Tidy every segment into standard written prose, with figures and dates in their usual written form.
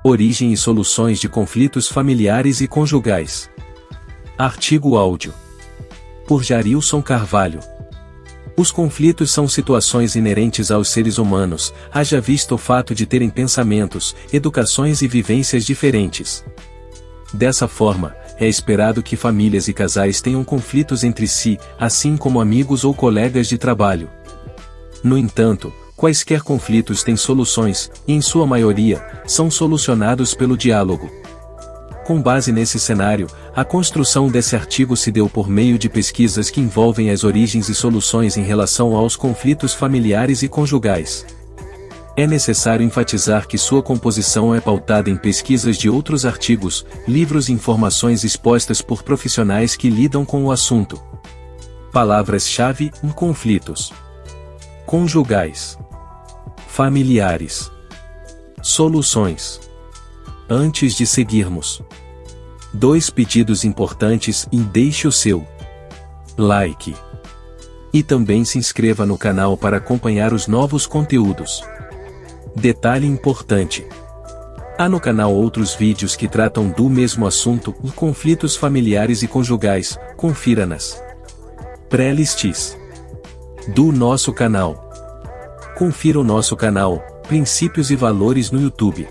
Origem e soluções de conflitos familiares e conjugais. Artigo áudio. Por Jarilson Carvalho. Os conflitos são situações inerentes aos seres humanos, haja visto o fato de terem pensamentos, educações e vivências diferentes. Dessa forma, é esperado que famílias e casais tenham conflitos entre si, assim como amigos ou colegas de trabalho. No entanto, quaisquer conflitos têm soluções, e em sua maioria, são solucionados pelo diálogo. Com base nesse cenário, a construção desse artigo se deu por meio de pesquisas que envolvem as origens e soluções em relação aos conflitos familiares e conjugais. É necessário enfatizar que sua composição é pautada em pesquisas de outros artigos, livros e informações expostas por profissionais que lidam com o assunto. Palavras-chave em conflitos: conjugais, familiares, soluções. Antes de seguirmos, 2 pedidos importantes e deixe o seu like. E também se inscreva no canal para acompanhar os novos conteúdos. Detalhe importante: há no canal outros vídeos que tratam do mesmo assunto, conflitos familiares e conjugais, confira nas playlists do nosso canal. Confira o nosso canal, Princípios e Valores no YouTube.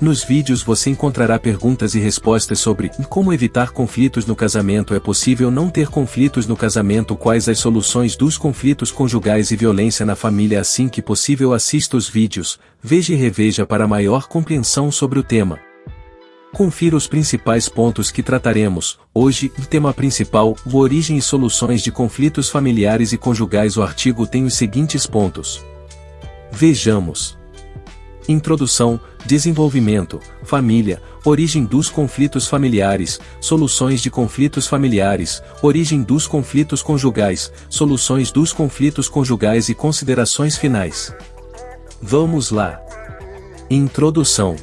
Nos vídeos você encontrará perguntas e respostas sobre como evitar conflitos no casamento. É possível não ter conflitos no casamento? Quais as soluções dos conflitos conjugais e violência na família? Assim que possível, assista os vídeos, veja e reveja para maior compreensão sobre o tema. Confira os principais pontos que trataremos hoje. O tema principal: origem e soluções de conflitos familiares e conjugais. O artigo tem os seguintes pontos. Vejamos. Introdução, desenvolvimento, família, origem dos conflitos familiares, soluções de conflitos familiares, origem dos conflitos conjugais, soluções dos conflitos conjugais e considerações finais. Vamos lá. Introdução.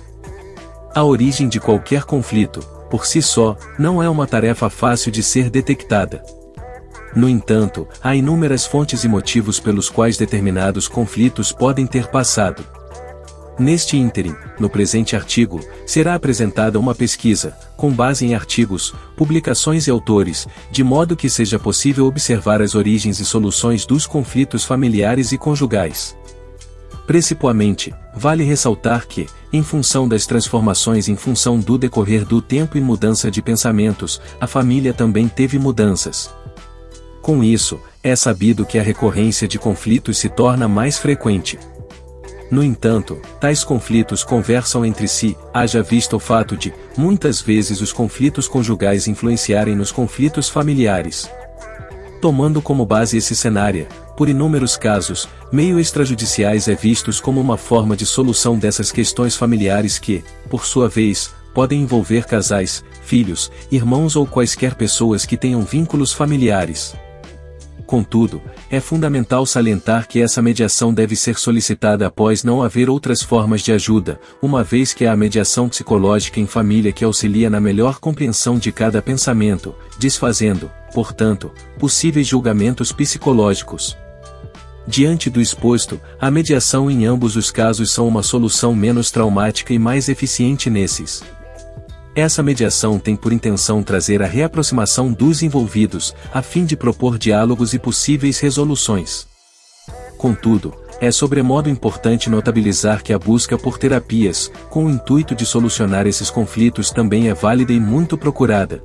A origem de qualquer conflito, por si só, não é uma tarefa fácil de ser detectada. No entanto, há inúmeras fontes e motivos pelos quais determinados conflitos podem ter passado. Neste ínterim, no presente artigo, será apresentada uma pesquisa, com base em artigos, publicações e autores, de modo que seja possível observar as origens e soluções dos conflitos familiares e conjugais. Principalmente, vale ressaltar que, em função das transformações em função do decorrer do tempo e mudança de pensamentos, a família também teve mudanças. Com isso, é sabido que a recorrência de conflitos se torna mais frequente. No entanto, tais conflitos conversam entre si, haja visto o fato de, muitas vezes os conflitos conjugais influenciarem nos conflitos familiares. Tomando como base esse cenário, por inúmeros casos, meios extrajudiciais é vistos como uma forma de solução dessas questões familiares que, por sua vez, podem envolver casais, filhos, irmãos ou quaisquer pessoas que tenham vínculos familiares. Contudo, é fundamental salientar que essa mediação deve ser solicitada após não haver outras formas de ajuda, uma vez que é a mediação psicológica em família que auxilia na melhor compreensão de cada pensamento, desfazendo, portanto, possíveis julgamentos psicológicos. Diante do exposto, a mediação em ambos os casos são uma solução menos traumática e mais eficiente nesses. Essa mediação tem por intenção trazer a reaproximação dos envolvidos, a fim de propor diálogos e possíveis resoluções. Contudo, é sobremodo importante notabilizar que a busca por terapias, com o intuito de solucionar esses conflitos, também é válida e muito procurada.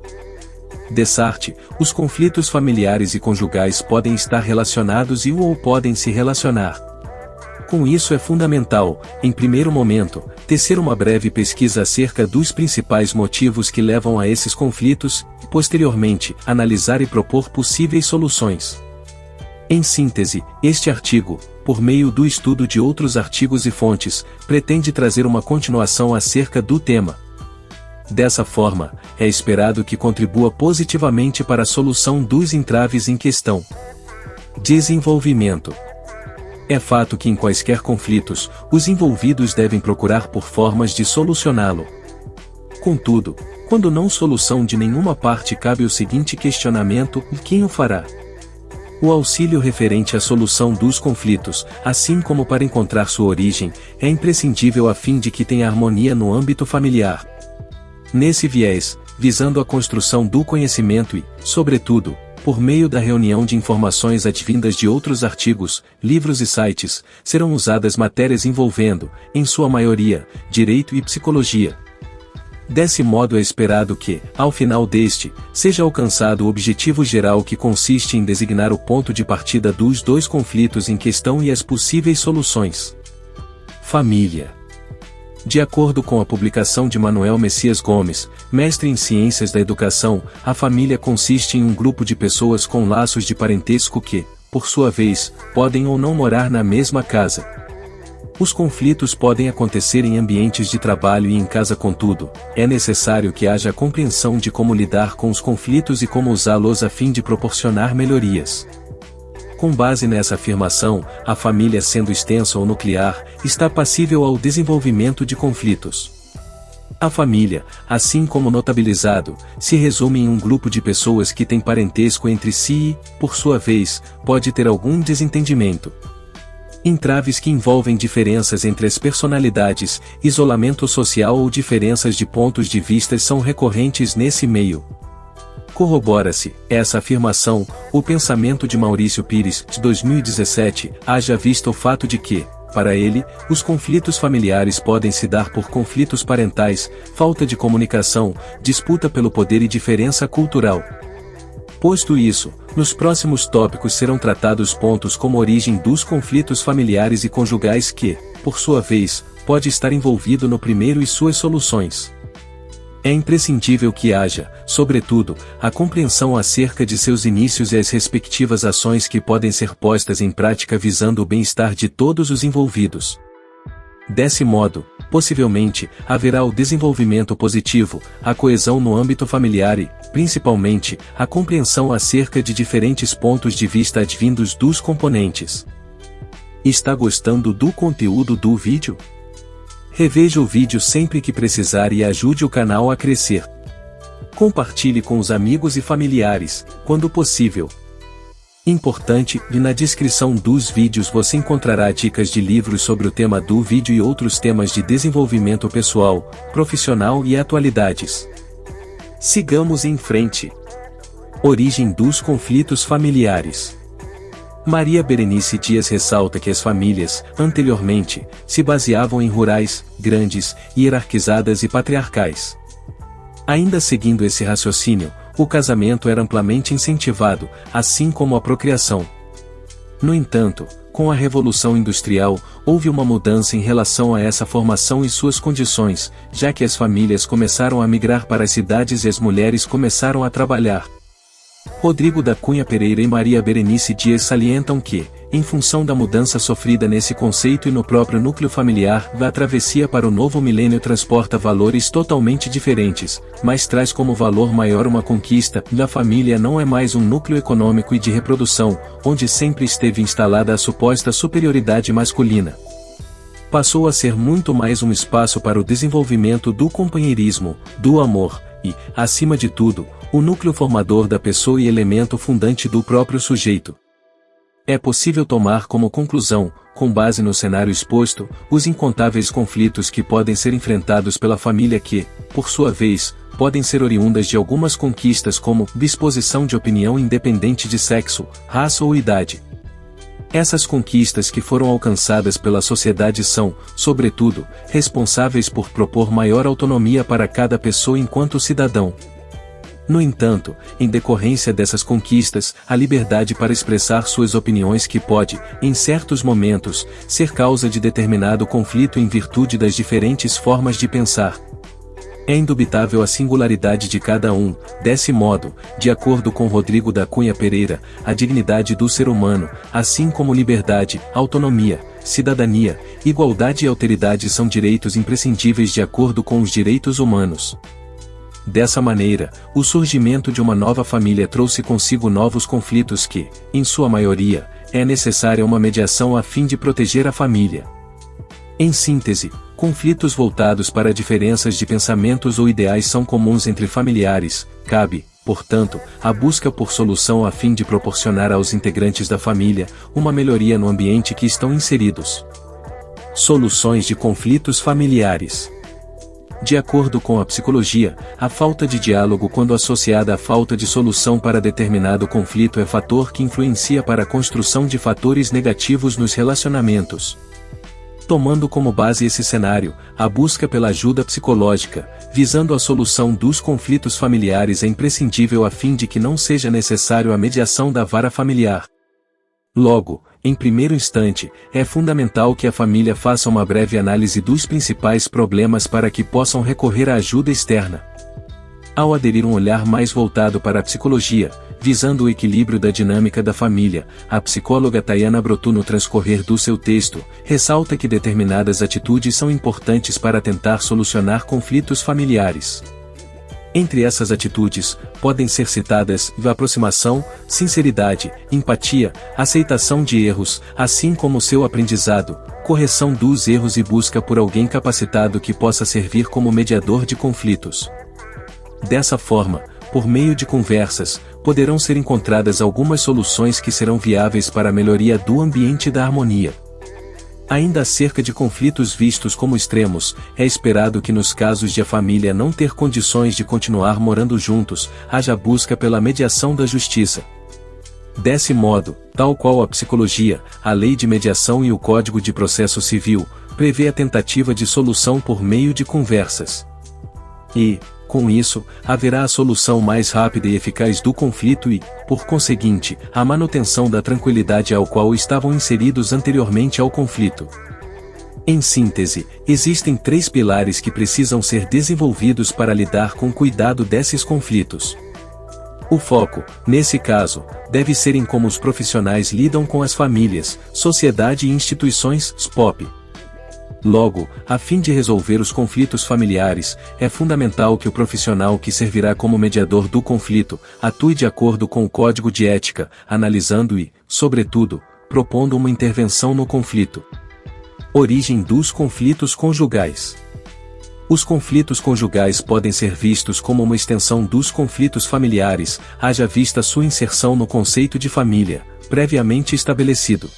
Dessarte, os conflitos familiares e conjugais podem estar relacionados ou podem se relacionar. Com isso é fundamental, em primeiro momento, tecer uma breve pesquisa acerca dos principais motivos que levam a esses conflitos, e posteriormente, analisar e propor possíveis soluções. Em síntese, este artigo, por meio do estudo de outros artigos e fontes, pretende trazer uma continuação acerca do tema. Dessa forma, é esperado que contribua positivamente para a solução dos entraves em questão. Desenvolvimento. É fato que em quaisquer conflitos, os envolvidos devem procurar por formas de solucioná-lo. Contudo, quando não solução de nenhuma parte, cabe o seguinte questionamento: quem o fará? O auxílio referente à solução dos conflitos, assim como para encontrar sua origem, é imprescindível a fim de que tenha harmonia no âmbito familiar. Nesse viés, visando a construção do conhecimento e, sobretudo, por meio da reunião de informações advindas de outros artigos, livros e sites, serão usadas matérias envolvendo, em sua maioria, direito e psicologia. Desse modo é esperado que, ao final deste, seja alcançado o objetivo geral que consiste em designar o ponto de partida dos dois conflitos em questão e as possíveis soluções. Família. De acordo com a publicação de Manuel Messias Gomes, mestre em Ciências da Educação, a família consiste em um grupo de pessoas com laços de parentesco que, por sua vez, podem ou não morar na mesma casa. Os conflitos podem acontecer em ambientes de trabalho e em casa, contudo, é necessário que haja a compreensão de como lidar com os conflitos e como usá-los a fim de proporcionar melhorias. Com base nessa afirmação, a família, sendo extensa ou nuclear, está passível ao desenvolvimento de conflitos. A família, assim como notabilizado, se resume em um grupo de pessoas que têm parentesco entre si e, por sua vez, pode ter algum desentendimento. Entraves que envolvem diferenças entre as personalidades, isolamento social ou diferenças de pontos de vista são recorrentes nesse meio. Corrobora-se essa afirmação, o pensamento de Maurício Pires, de 2017, haja visto o fato de que, para ele, os conflitos familiares podem se dar por conflitos parentais, falta de comunicação, disputa pelo poder e diferença cultural. Posto isso, nos próximos tópicos serão tratados pontos como origem dos conflitos familiares e conjugais que, por sua vez, pode estar envolvido no primeiro e suas soluções. É imprescindível que haja, sobretudo, a compreensão acerca de seus inícios e as respectivas ações que podem ser postas em prática visando o bem-estar de todos os envolvidos. Desse modo, possivelmente, haverá o desenvolvimento positivo, a coesão no âmbito familiar e, principalmente, a compreensão acerca de diferentes pontos de vista advindos dos componentes. Está gostando do conteúdo do vídeo? Reveja o vídeo sempre que precisar e ajude o canal a crescer. Compartilhe com os amigos e familiares, quando possível. Importante, e na descrição dos vídeos você encontrará dicas de livros sobre o tema do vídeo e outros temas de desenvolvimento pessoal, profissional e atualidades. Sigamos em frente. Origem dos conflitos familiares. Maria Berenice Dias ressalta que as famílias, anteriormente, se baseavam em rurais, grandes, hierarquizadas e patriarcais. Ainda seguindo esse raciocínio, o casamento era amplamente incentivado, assim como a procriação. No entanto, com a Revolução Industrial, houve uma mudança em relação a essa formação e suas condições, já que as famílias começaram a migrar para as cidades e as mulheres começaram a trabalhar. Rodrigo da Cunha Pereira e Maria Berenice Dias salientam que, em função da mudança sofrida nesse conceito e no próprio núcleo familiar, a travessia para o novo milênio transporta valores totalmente diferentes, mas traz como valor maior uma conquista. A família não é mais um núcleo econômico e de reprodução, onde sempre esteve instalada a suposta superioridade masculina. Passou a ser muito mais um espaço para o desenvolvimento do companheirismo, do amor, e, acima de tudo, o núcleo formador da pessoa e elemento fundante do próprio sujeito. É possível tomar como conclusão, com base no cenário exposto, os incontáveis conflitos que podem ser enfrentados pela família que, por sua vez, podem ser oriundas de algumas conquistas como disposição de opinião independente de sexo, raça ou idade. Essas conquistas que foram alcançadas pela sociedade são, sobretudo, responsáveis por propor maior autonomia para cada pessoa enquanto cidadão. No entanto, em decorrência dessas conquistas, a liberdade para expressar suas opiniões que pode, em certos momentos, ser causa de determinado conflito em virtude das diferentes formas de pensar. É indubitável a singularidade de cada um, desse modo, de acordo com Rodrigo da Cunha Pereira, a dignidade do ser humano, assim como liberdade, autonomia, cidadania, igualdade e alteridade são direitos imprescindíveis de acordo com os direitos humanos. Dessa maneira, o surgimento de uma nova família trouxe consigo novos conflitos que, em sua maioria, é necessária uma mediação a fim de proteger a família. Em síntese, conflitos voltados para diferenças de pensamentos ou ideais são comuns entre familiares, cabe, portanto, a busca por solução a fim de proporcionar aos integrantes da família uma melhoria no ambiente que estão inseridos. Soluções de conflitos familiares. De acordo com a psicologia, a falta de diálogo, quando associada à falta de solução para determinado conflito, é fator que influencia para a construção de fatores negativos nos relacionamentos. Tomando como base esse cenário, a busca pela ajuda psicológica, visando a solução dos conflitos familiares, é imprescindível a fim de que não seja necessário a mediação da vara familiar. Logo, em primeiro instante, é fundamental que a família faça uma breve análise dos principais problemas para que possam recorrer à ajuda externa. Ao aderir um olhar mais voltado para a psicologia, visando o equilíbrio da dinâmica da família, a psicóloga Tayana Brotu, no transcorrer do seu texto, ressalta que determinadas atitudes são importantes para tentar solucionar conflitos familiares. Entre essas atitudes, podem ser citadas a aproximação, sinceridade, empatia, aceitação de erros, assim como seu aprendizado, correção dos erros e busca por alguém capacitado que possa servir como mediador de conflitos. Dessa forma, por meio de conversas, poderão ser encontradas algumas soluções que serão viáveis para a melhoria do ambiente e da harmonia. Ainda acerca de conflitos vistos como extremos, é esperado que nos casos de a família não ter condições de continuar morando juntos, haja busca pela mediação da justiça. Desse modo, tal qual a psicologia, a lei de mediação e o Código de Processo Civil, prevê a tentativa de solução por meio de conversas. E, com isso, haverá a solução mais rápida e eficaz do conflito e, por conseguinte, a manutenção da tranquilidade ao qual estavam inseridos anteriormente ao conflito. Em síntese, existem 3 pilares que precisam ser desenvolvidos para lidar com cuidado desses conflitos. O foco, nesse caso, deve ser em como os profissionais lidam com as famílias, sociedade e instituições, SPOP. Logo, a fim de resolver os conflitos familiares, é fundamental que o profissional que servirá como mediador do conflito, atue de acordo com o Código de Ética, analisando e, sobretudo, propondo uma intervenção no conflito. Origem dos conflitos conjugais. Os conflitos conjugais podem ser vistos como uma extensão dos conflitos familiares, haja vista sua inserção no conceito de família, previamente estabelecido.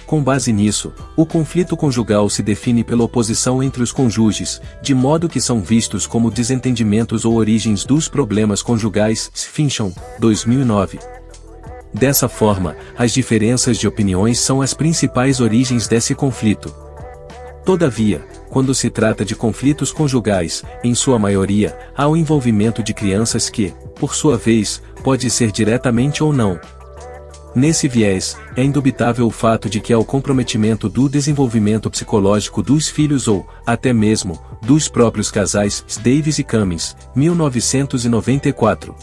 Com base nisso, o conflito conjugal se define pela oposição entre os cônjuges, de modo que são vistos como desentendimentos ou origens dos problemas conjugais, Finchon, 2009. Dessa forma, as diferenças de opiniões são as principais origens desse conflito. Todavia, quando se trata de conflitos conjugais, em sua maioria, há o envolvimento de crianças que, por sua vez, pode ser diretamente ou não. Nesse viés, é indubitável o fato de que há o comprometimento do desenvolvimento psicológico dos filhos ou, até mesmo, dos próprios casais, Davis e Cummings, 1994.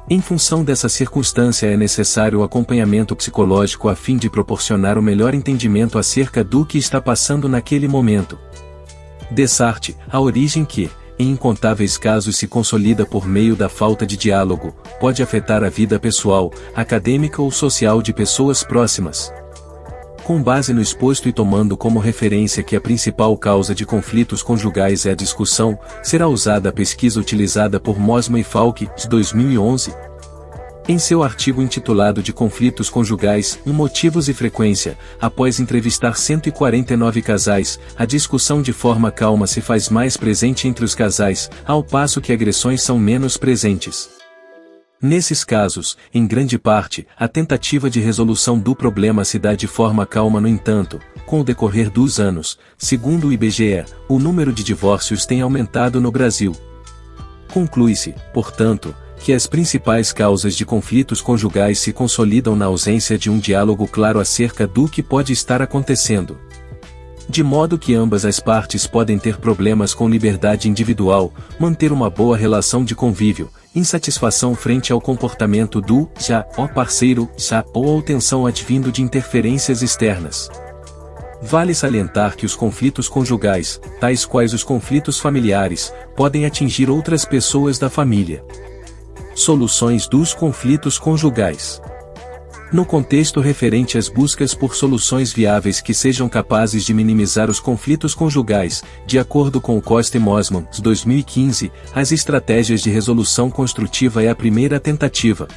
Em função dessa circunstância é necessário o acompanhamento psicológico a fim de proporcionar o melhor entendimento acerca do que está passando naquele momento. Dessarte, a origem que, em incontáveis casos se consolida por meio da falta de diálogo, pode afetar a vida pessoal, acadêmica ou social de pessoas próximas. Com base no exposto e tomando como referência que a principal causa de conflitos conjugais é a discussão, será usada a pesquisa utilizada por Mosman e Falk, de 2011. Em seu artigo intitulado De conflitos conjugais, motivos e frequência, após entrevistar 149 casais, a discussão de forma calma se faz mais presente entre os casais, ao passo que agressões são menos presentes. Nesses casos, em grande parte, a tentativa de resolução do problema se dá de forma calma. No entanto, com o decorrer dos anos, segundo o IBGE, o número de divórcios tem aumentado no Brasil. Conclui-se, portanto, que as principais causas de conflitos conjugais se consolidam na ausência de um diálogo claro acerca do que pode estar acontecendo. De modo que ambas as partes podem ter problemas com liberdade individual, manter uma boa relação de convívio, insatisfação frente ao comportamento do parceiro ou tensão advindo de interferências externas. Vale salientar que os conflitos conjugais, tais quais os conflitos familiares, podem atingir outras pessoas da família. Soluções dos conflitos conjugais. No contexto referente às buscas por soluções viáveis que sejam capazes de minimizar os conflitos conjugais, de acordo com o Coste-Mosman, 2015, as estratégias de resolução construtiva é a primeira tentativa.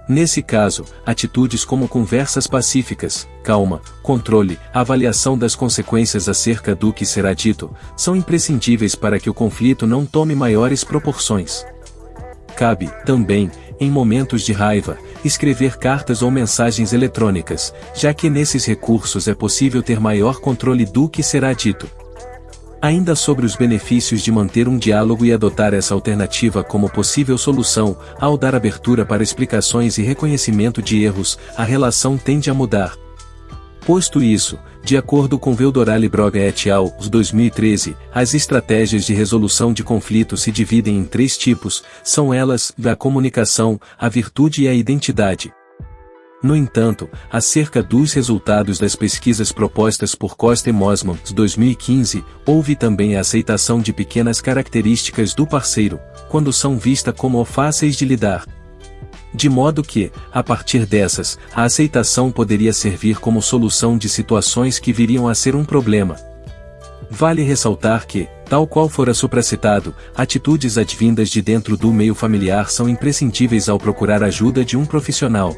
Nesse caso, atitudes como conversas pacíficas, calma, controle, avaliação das consequências acerca do que será dito, são imprescindíveis para que o conflito não tome maiores proporções. Cabe, também, em momentos de raiva, escrever cartas ou mensagens eletrônicas, já que nesses recursos é possível ter maior controle do que será dito. Ainda sobre os benefícios de manter um diálogo e adotar essa alternativa como possível solução, ao dar abertura para explicações e reconhecimento de erros, a relação tende a mudar. Posto isso, de acordo com Veldorali Broga et al., 2013, as estratégias de resolução de conflitos se dividem em 3 tipos, são elas, a comunicação, a virtude e a identidade. No entanto, acerca dos resultados das pesquisas propostas por Coste-Mosman, 2015, houve também a aceitação de pequenas características do parceiro, quando são vistas como fáceis de lidar. De modo que, a partir dessas, a aceitação poderia servir como solução de situações que viriam a ser um problema. Vale ressaltar que, tal qual fora supracitado, atitudes advindas de dentro do meio familiar são imprescindíveis ao procurar ajuda de um profissional.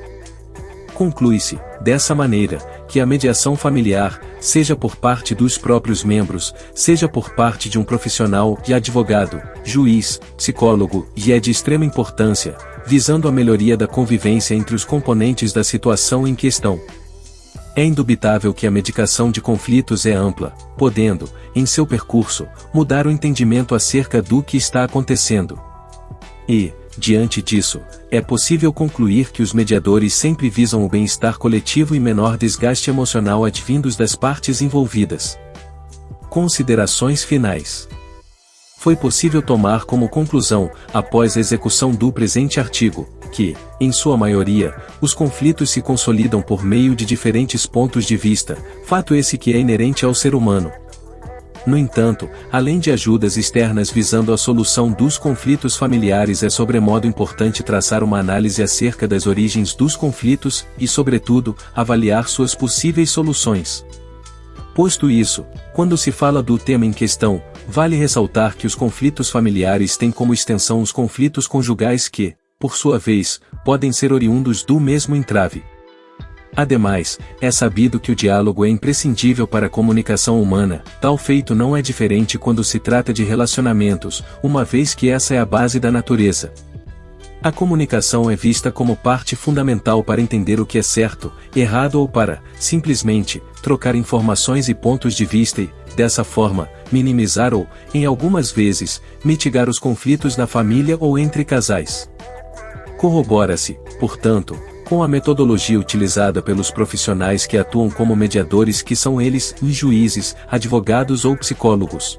Conclui-se, dessa maneira, que a mediação familiar, seja por parte dos próprios membros, seja por parte de um profissional e advogado, juiz, psicólogo, e é de extrema importância, visando a melhoria da convivência entre os componentes da situação em questão. É indubitável que a mediação de conflitos é ampla, podendo, em seu percurso, mudar o entendimento acerca do que está acontecendo. E, diante disso, é possível concluir que os mediadores sempre visam o bem-estar coletivo e menor desgaste emocional advindos das partes envolvidas. Considerações finais. Foi possível tomar como conclusão, após a execução do presente artigo, que, em sua maioria, os conflitos se consolidam por meio de diferentes pontos de vista, fato esse que é inerente ao ser humano. No entanto, além de ajudas externas visando a solução dos conflitos familiares, é sobremodo importante traçar uma análise acerca das origens dos conflitos e, sobretudo, avaliar suas possíveis soluções. Posto isso, quando se fala do tema em questão, vale ressaltar que os conflitos familiares têm como extensão os conflitos conjugais que, por sua vez, podem ser oriundos do mesmo entrave. Ademais, é sabido que o diálogo é imprescindível para a comunicação humana, tal feito não é diferente quando se trata de relacionamentos, uma vez que essa é a base da natureza. A comunicação é vista como parte fundamental para entender o que é certo, errado ou para, simplesmente, trocar informações e pontos de vista e, dessa forma, minimizar ou, em algumas vezes, mitigar os conflitos na família ou entre casais. Corrobora-se, portanto, com a metodologia utilizada pelos profissionais que atuam como mediadores, que são eles, juízes, advogados ou psicólogos.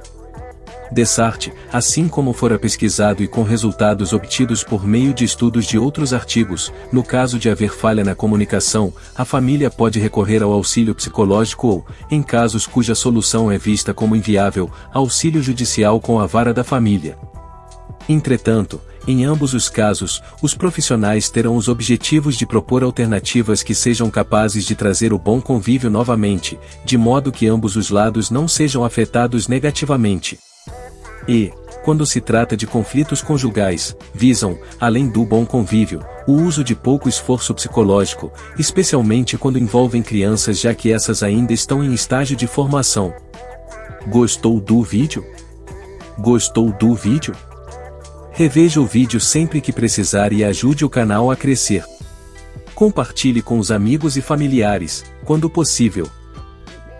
Dessarte, assim como fora pesquisado e com resultados obtidos por meio de estudos de outros artigos, no caso de haver falha na comunicação, a família pode recorrer ao auxílio psicológico ou, em casos cuja solução é vista como inviável, auxílio judicial com a vara da família. Entretanto, em ambos os casos, os profissionais terão os objetivos de propor alternativas que sejam capazes de trazer o bom convívio novamente, de modo que ambos os lados não sejam afetados negativamente. E, quando se trata de conflitos conjugais, visam, além do bom convívio, o uso de pouco esforço psicológico, especialmente quando envolvem crianças, já que essas ainda estão em estágio de formação. Gostou do vídeo? Gostou do vídeo? Reveja o vídeo sempre que precisar e ajude o canal a crescer. Compartilhe com os amigos e familiares, quando possível.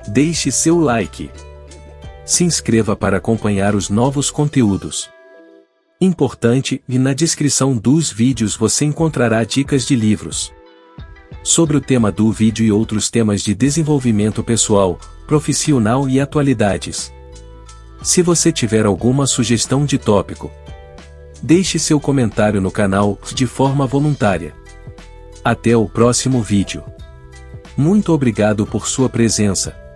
Deixe seu like. Se inscreva para acompanhar os novos conteúdos. Importante, e na descrição dos vídeos você encontrará dicas de livros sobre o tema do vídeo e outros temas de desenvolvimento pessoal, profissional e atualidades. Se você tiver alguma sugestão de tópico, deixe seu comentário no canal, de forma voluntária. Até o próximo vídeo. Muito obrigado por sua presença.